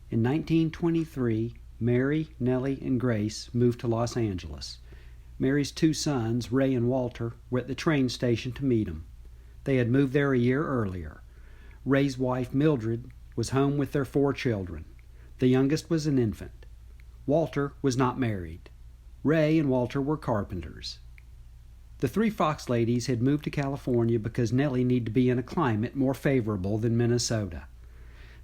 In 1923, Mary, Nellie, and Grace moved to Los Angeles. Mary's two sons, Ray and Walter, were at the train station to meet him. They had moved there a year earlier. Ray's wife, Mildred, was home with their 4 children. The youngest was an infant. Walter was not married. Ray and Walter were carpenters. The 3 Fox ladies had moved to California because Nellie needed to be in a climate more favorable than Minnesota.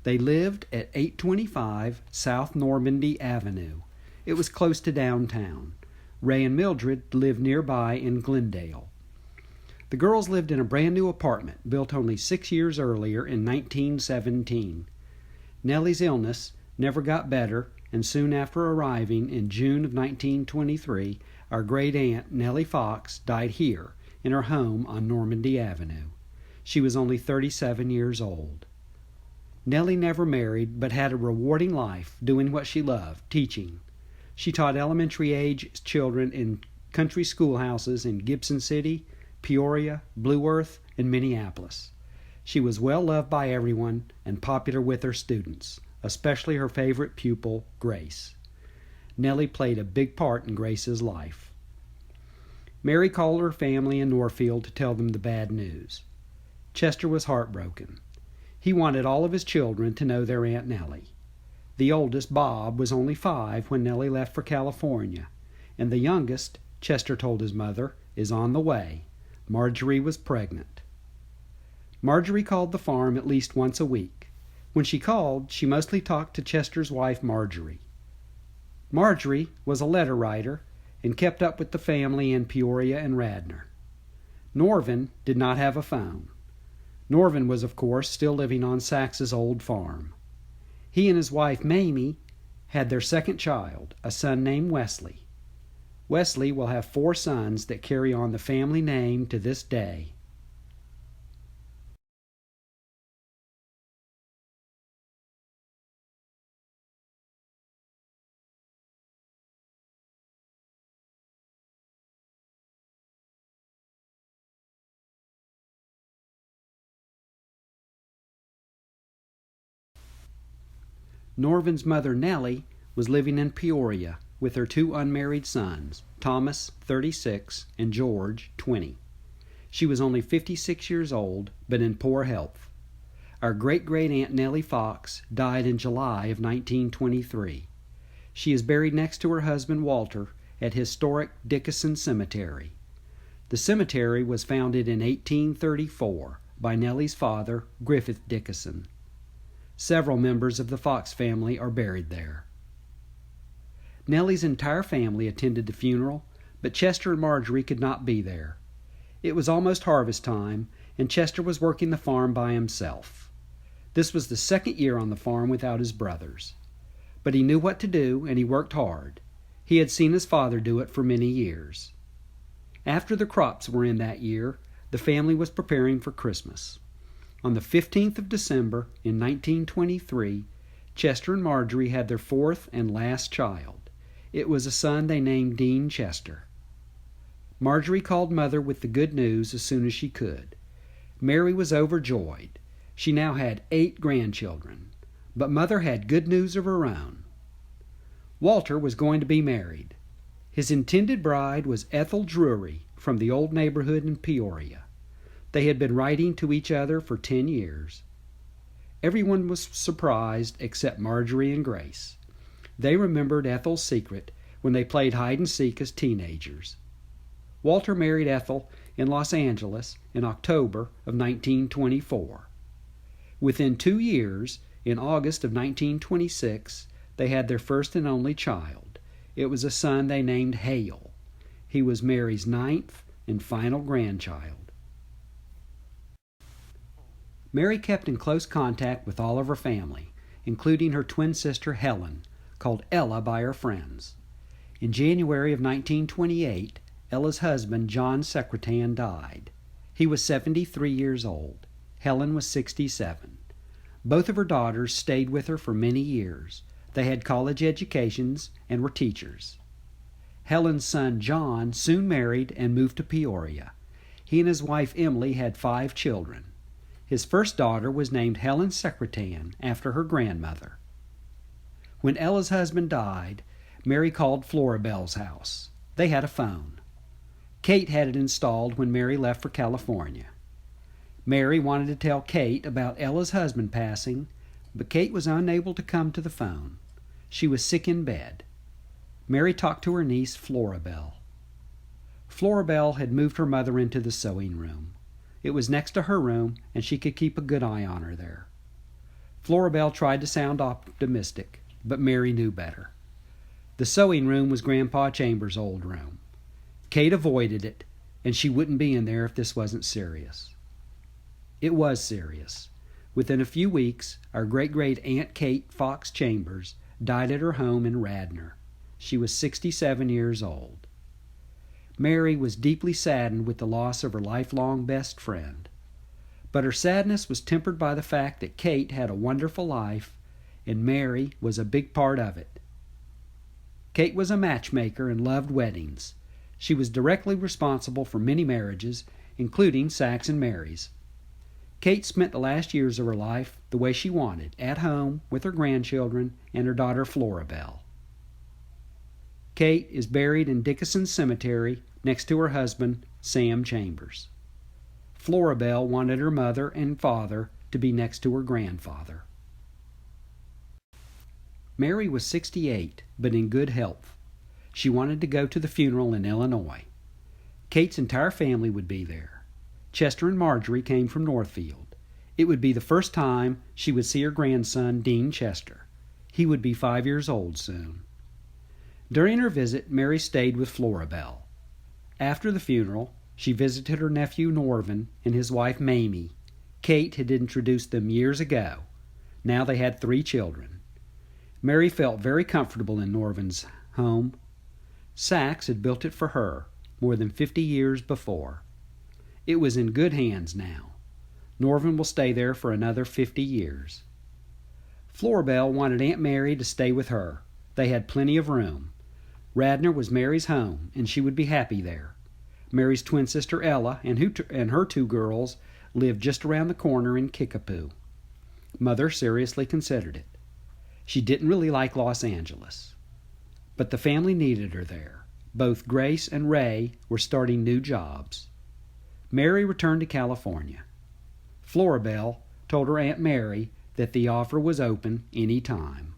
They lived at 825 South Normandy Avenue. It was close to downtown. Ray and Mildred lived nearby in Glendale. The girls lived in a brand new apartment built only 6 years earlier in 1917. Nellie's illness never got better, and soon after arriving in June of 1923, our great aunt Nellie Fox died here in her home on Normandy Avenue. She was only 37 years old. Nellie never married, but had a rewarding life doing what she loved, teaching. She taught elementary-age children in country schoolhouses in Gibson City, Peoria, Blue Earth, and Minneapolis. She was well loved by everyone and popular with her students, especially her favorite pupil, Grace. Nellie played a big part in Grace's life. Mary called her family in Northfield to tell them the bad news. Chester was heartbroken. He wanted all of his children to know their Aunt Nellie. The oldest, Bob, was only 5 when Nellie left for California, and the youngest, Chester told his mother, is on the way. Marjorie was pregnant. Marjorie called the farm at least once a week. When she called, she mostly talked to Chester's wife, Marjorie. Marjorie was a letter writer and kept up with the family in Peoria and Radnor. Norvin did not have a phone. Norvin was, of course, still living on Sax's old farm. He and his wife, Mamie, had their second child, a son named Wesley. Wesley will have 4 sons that carry on the family name to this day. Norvin's mother, Nellie, was living in Peoria with her 2 unmarried sons, Thomas, 36, and George, 20. She was only 56 years old, but in poor health. Our great-great-aunt Nellie Fox died in July of 1923. She is buried next to her husband, Walter, at historic Dickinson Cemetery. The cemetery was founded in 1834 by Nellie's father, Griffith Dickinson. Several members of the Fox family are buried there. Nellie's entire family attended the funeral, but Chester and Marjorie could not be there. It was almost harvest time, and Chester was working the farm by himself. This was the second year on the farm without his brothers. But he knew what to do, and he worked hard. He had seen his father do it for many years. After the crops were in that year, the family was preparing for Christmas. On the 15th of December in 1923, Chester and Marjorie had their 4th and last child. It was a son they named Dean Chester. Marjorie called Mother with the good news as soon as she could. Mary was overjoyed. She now had 8 grandchildren, but Mother had good news of her own. Walter was going to be married. His intended bride was Ethel Drury from the old neighborhood in Peoria. They had been writing to each other for 10 years. Everyone was surprised except Marjorie and Grace. They remembered Ethel's secret when they played hide-and-seek as teenagers. Walter married Ethel in Los Angeles in October of 1924. Within 2 years, in August of 1926, they had their first and only child. It was a son they named Hale. He was Mary's 9th and final grandchild. Mary kept in close contact with all of her family, including her twin sister Helen, called Ella by her friends. In January of 1928, Ella's husband, John Secretan, died. He was 73 years old. Helen was 67. Both of her daughters stayed with her for many years. They had college educations and were teachers. Helen's son, John, soon married and moved to Peoria. He and his wife, Emily, had 5 children. His first daughter was named Helen Secretan after her grandmother. When Ella's husband died, Mary called Floribel's house. They had a phone. Kate had it installed when Mary left for California. Mary wanted to tell Kate about Ella's husband passing, but Kate was unable to come to the phone. She was sick in bed. Mary talked to her niece, Floribel. Floribel had moved her mother into the sewing room. It was next to her room, and she could keep a good eye on her there. Floribel tried to sound optimistic, but Mary knew better. The sewing room was Grandpa Chambers' old room. Kate avoided it, and she wouldn't be in there if this wasn't serious. It was serious. Within a few weeks, our great-great-aunt Kate Fox Chambers died at her home in Radnor. She was 67 years old. Mary was deeply saddened with the loss of her lifelong best friend. But her sadness was tempered by the fact that Kate had a wonderful life, and Mary was a big part of it. Kate was a matchmaker and loved weddings. She was directly responsible for many marriages, including Sax and Mary's. Kate spent the last years of her life the way she wanted, at home with her grandchildren and her daughter Floribel. Kate is buried in Dickinson Cemetery next to her husband, Sam Chambers. Floribel wanted her mother and father to be next to her grandfather. Mary was 68, but in good health. She wanted to go to the funeral in Illinois. Kate's entire family would be there. Chester and Marjorie came from Northfield. It would be the first time she would see her grandson, Dean Chester. He would be 5 years old soon. During her visit, Mary stayed with Floribel. After the funeral, she visited her nephew Norvin and his wife Mamie. Kate had introduced them years ago. Now they had 3 children. Mary felt very comfortable in Norvin's home. Sax had built it for her more than 50 years before. It was in good hands now. Norvin will stay there for another 50 years. Floribel wanted Aunt Mary to stay with her. They had plenty of room. Radnor was Mary's home, and she would be happy there. Mary's twin sister Ella and her 2 girls lived just around the corner in Kickapoo. Mother seriously considered it. She didn't really like Los Angeles. But the family needed her there. Both Grace and Ray were starting new jobs. Mary returned to California. Floribel told her Aunt Mary that the offer was open any time.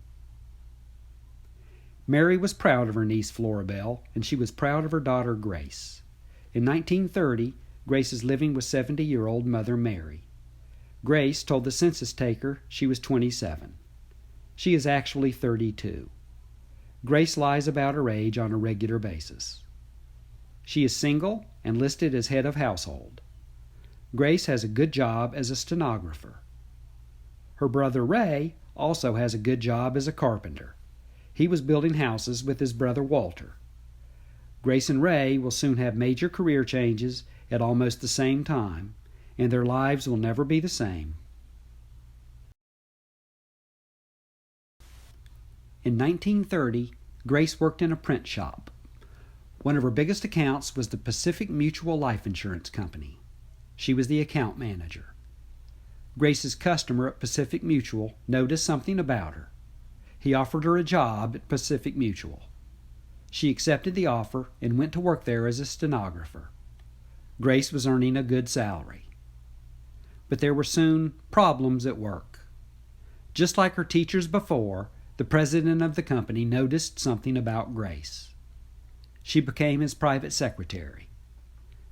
Mary was proud of her niece Floribel, and she was proud of her daughter Grace. In 1930, Grace is living with 70-year-old Mother Mary. Grace told the census taker she was 27. She is actually 32. Grace lies about her age on a regular basis. She is single and listed as head of household. Grace has a good job as a stenographer. Her brother Ray also has a good job as a carpenter. He was building houses with his brother Walter. Grace and Ray will soon have major career changes at almost the same time, and their lives will never be the same. In 1930, Grace worked in a print shop. One of her biggest accounts was the Pacific Mutual Life Insurance Company. She was the account manager. Grace's customer at Pacific Mutual noticed something about her. He offered her a job at Pacific Mutual. She accepted the offer and went to work there as a stenographer. Grace was earning a good salary. But there were soon problems at work. Just like her teachers before, the president of the company noticed something about Grace. She became his private secretary.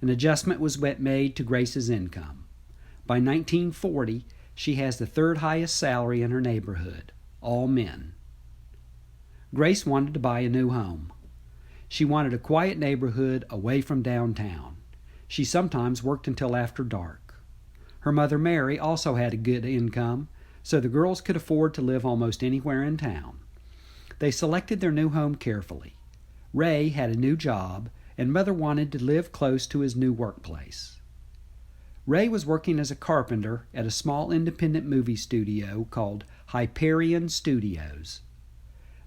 An adjustment was made to Grace's income. By 1940, she has the 3rd highest salary in her neighborhood, all men. Grace wanted to buy a new home. She wanted a quiet neighborhood away from downtown. She sometimes worked until after dark. Her mother Mary also had a good income, so the girls could afford to live almost anywhere in town. They selected their new home carefully. Ray had a new job, and Mother wanted to live close to his new workplace. Ray was working as a carpenter at a small independent movie studio called Hyperion Studios.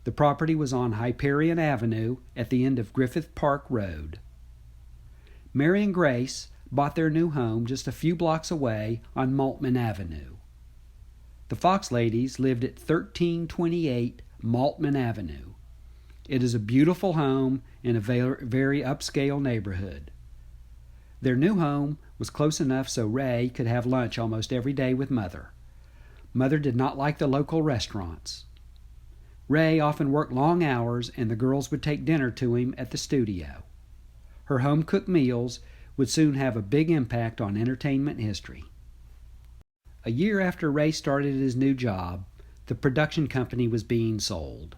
The property was on Hyperion Avenue at the end of Griffith Park Road. Mary and Grace bought their new home just a few blocks away on Maltman Avenue. The Fox ladies lived at 1328 Maltman Avenue. It is a beautiful home in a very upscale neighborhood. Their new home was close enough so Ray could have lunch almost every day with Mother. Mother did not like the local restaurants. Ray often worked long hours, and the girls would take dinner to him at the studio. Her home-cooked meals would soon have a big impact on entertainment history. A year after Ray started his new job, the production company was being sold.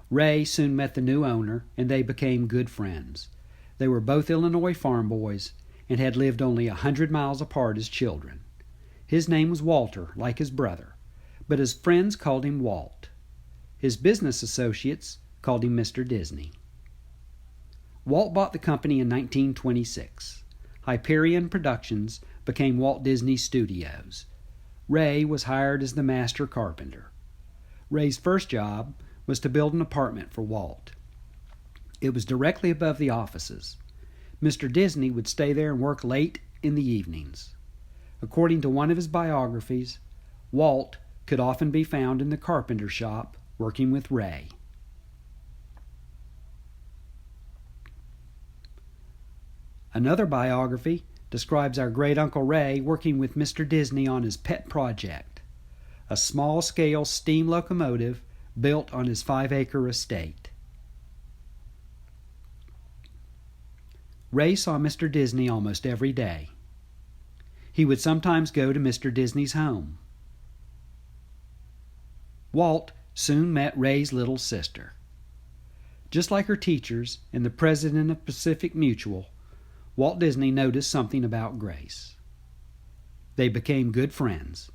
Ray soon met the new owner, and they became good friends. They were both Illinois farm boys and had lived only 100 miles apart as children. His name was Walter, like his brother, but his friends called him Walt. His business associates called him Mr. Disney. Walt bought the company in 1926. Hyperion Productions became Walt Disney Studios. Ray was hired as the master carpenter. Ray's first job was to build an apartment for Walt. It was directly above the offices. Mr. Disney would stay there and work late in the evenings. According to one of his biographies, Walt could often be found in the carpenter shop working with Ray. Another biography describes our great-uncle Ray working with Mr. Disney on his pet project, a small-scale steam locomotive built on his 5-acre estate. Ray saw Mr. Disney almost every day. He would sometimes go to Mr. Disney's home. Walt soon met Ray's little sister. Just like her teachers and the president of Pacific Mutual, Walt Disney noticed something about Grace. They became good friends.